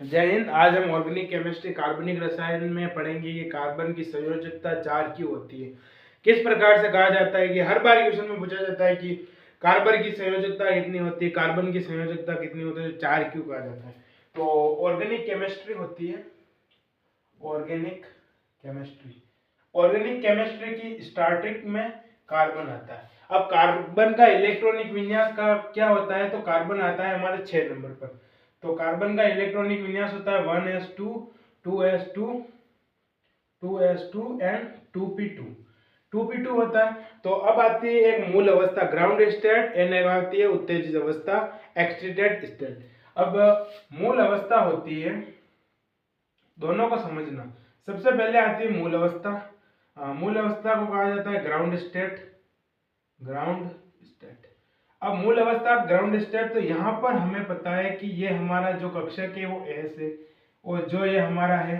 जय हिंद। आज हम ऑर्गेनिक केमिस्ट्री कार्बनिक रसायन में पढ़ेंगे कि कार्बन की संयोजकता 4 क्यों होती है। किस प्रकार से कहा जाता है कि हर बार क्वेश्चन में पूछा जाता है कि कार्बन की संयोजकता कितनी होती है, कार्बन की संयोजकता कितनी होती है, तो 4 क्यों कहा जाता है। तो ऑर्गेनिक केमिस्ट्री होती है ऑर्गेनिक केमिस्ट्री। ऑर्गेनिक केमिस्ट्री की स्टार्टिंग में कार्बन आता है। अब कार्बन का इलेक्ट्रॉनिक विन्यास का क्या होता है, तो कार्बन आता है हमारे 6 नंबर पर। तो कार्बन का इलेक्ट्रॉनिक विन्यास होता है 1s2 2s2 2s2 and 2p2 2p2 होता है। तो अब आती है एक मूल अवस्था ग्राउंड स्टेट, एंड आती है उत्तेजित अवस्था एक्साइटेड स्टेट। अब मूल अवस्था होती है, दोनों को समझना। सबसे पहले आती है मूल अवस्था। मूल अवस्था को कहा जाता है ग्राउंड स्टेट। अब मूल अवस्था ग्राउंड स्टेट, तो यहाँ पर हमें पता है कि ये हमारा जो कक्षक है वो एस है, और जो ये हमारा है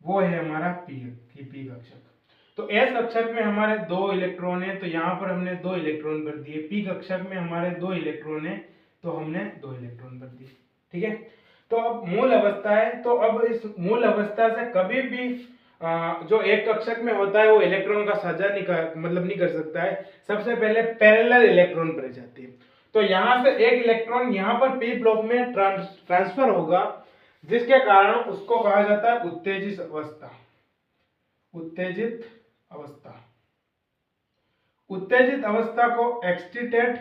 वो है हमारा पी कक्षक। तो एस कक्षक में हमारे 2 इलेक्ट्रॉन है, तो यहाँ पर हमने 2 इलेक्ट्रॉन भर दिए। पी कक्षक में हमारे 2 इलेक्ट्रॉन है, तो हमने 2 इलेक्ट्रॉन भर दिए। ठीक है। तो अब मूल अवस्था है, तो अब इस मूल अवस्था से कभी भी जो एक कक्षक में होता है वो इलेक्ट्रॉन का साझा नहीं कर सकता है। सबसे पहले पैरेलल इलेक्ट्रॉन भरे जाते हैं। तो यहां से एक इलेक्ट्रॉन यहां पर पी ब्लॉक में ट्रांसफर होगा, जिसके कारण उसको कहा जाता है उत्तेजित अवस्था। उत्तेजित अवस्था को एक्साइटेड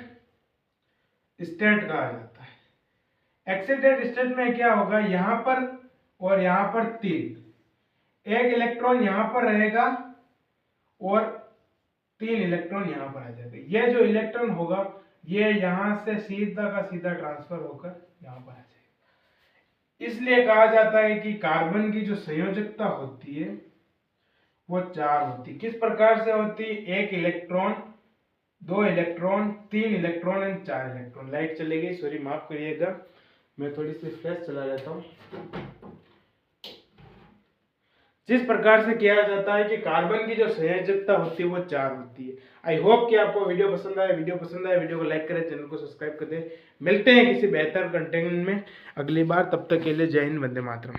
स्टेट कहा जाता है। एक्साइटेड स्टेट में क्या होगा, यहां पर और यहां पर 3, एक इलेक्ट्रॉन यहां पर रहेगा और 3 इलेक्ट्रॉन यहां पर आ जाएगा। यह जो इलेक्ट्रॉन होगा ये यहां से सीधा का सीधा ट्रांसफर होकर यहां पर आ जाएगा। इसलिए कहा जाता है कि कार्बन की जो संयोजकता होती है वो 4 होती है। किस प्रकार से होती है, 1 electron 2 electron 3 electron and 4 electron. Light चली गई, सॉरी माफ करिएगा, मैं थोड़ी सी फ्लैश चला लेता हूँ। जिस प्रकार से किया जाता है कि कार्बन की जो संयोजकता होती है वो 4 होती है। आई होप कि आपको वीडियो पसंद आए। वीडियो को लाइक करें, चैनल को सब्सक्राइब कर दें। मिलते हैं किसी बेहतर कंटेंट में अगली बार, तब तक के लिए जय हिंद, वंदे मातरम।